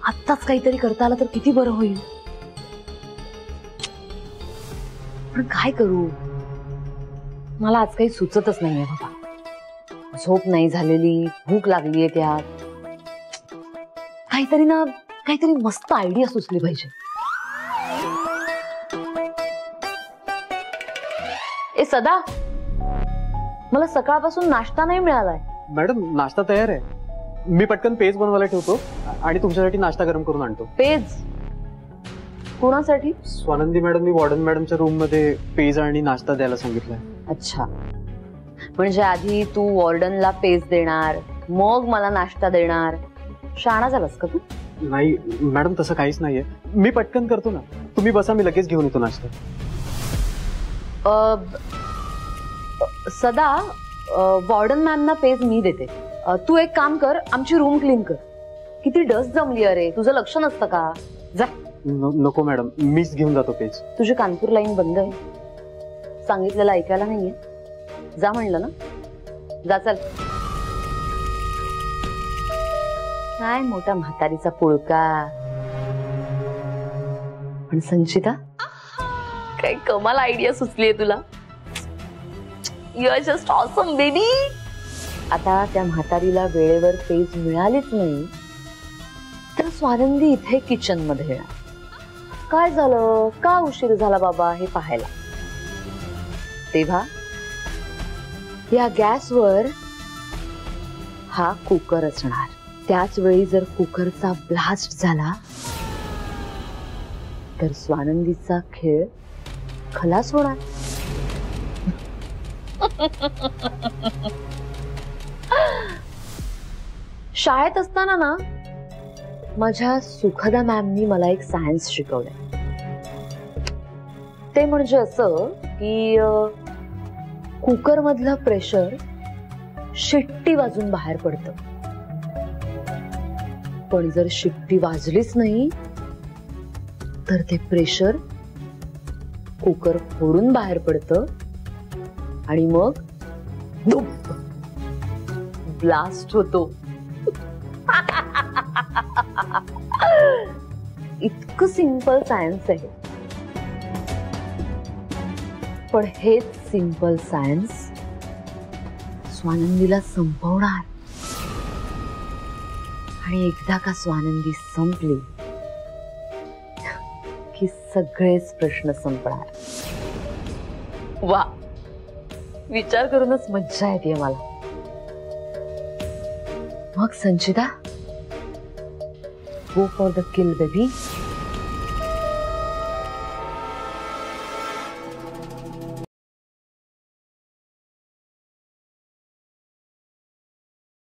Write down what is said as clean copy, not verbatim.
आत्ताच काहीतरी करता आलं तर किती बरं होईल. पण काय करू, मला आज काही सुचतच नाहीये बाबा. झोप नाही झालेली, भूक लागलीये, त्यात काहीतरी मस्त आयडिया सुचली पाहिजे. ए सदा, मला सकाळपासून नाश्ता नाही मिळालाय. मॅडम नाश्ता तयार आहे, मी पटकन पेज बनवायला ठेवतो आणि तुमच्यासाठी नाश्ता गरम करून आणतो. पेज कोणासाठी? स्वानंदी मॅडम मी वॉर्डन मॅडमच्या रूम मध्ये पेज आणि नाश्ता द्यायला सांगितलंय. अच्छा, म्हणजे आधी तू वॉर्डनला पेज देणार, मग मला नाश्ता देणार. शाणा झालास का तू? नाही मॅडम, तसं काहीच नाहीये, मी पटकन करतो ना. तुम्ही बसा, मी लगेच घेऊन येतो नाश्ता. सदा, वॉर्डन मॅमना पेज मी देते. तू एक काम कर, आमची रूम क्लीन कर. किती डस्ट जमली अरे, तुझं लक्ष नसतं का? जा. नको मॅडम, मीच घेऊन जातो पेज. तुझी कानपूर लाईन बंद आहे, सांगितलेलं ऐकायला नाहीये. जा म्हणलं ना, जा चल. काय मोठा म्हातारीचा पुळका. पण संचिता, काय कमाल आयडिया सुचलीये तुला. You are just awesome baby. आता त्या म्हातारीला वेळेवर पेज मिळालीच नाही तर स्वानंदी इथे किचन मध्ये येणार. काय झालं, का उशीर झाला बाबा हे पाहायला. तेव्हा या गॅसवर हा कुकर असणार. त्याच वेळी जर कुकरचा ब्लास्ट झाला तर स्वानंदीचा खेळ खलास होणार. शाळेत असताना ना माझ्या सुखदा मॅमनी मला एक सायन्स शिकवलंय. ते म्हणजे असं की कुकर मधलं प्रेशर शिट्टी वाजून बाहेर पडतं, पण जर शिट्टी वाजलीच नाही तर ते प्रेशर कुकर फोडून बाहेर पडतं आणि मग ब्लास्ट होतो. इतकं सिंपल सायन्स आहे, पण हेच सिंपल सायन्स स्वानंदीला संपवणार. आणि एकदा का स्वानंदी संपली की सगळेच प्रश्न संपणार. वा, विचार करूनच मज्जा येते मला. मग Sanchita, go for the kill baby.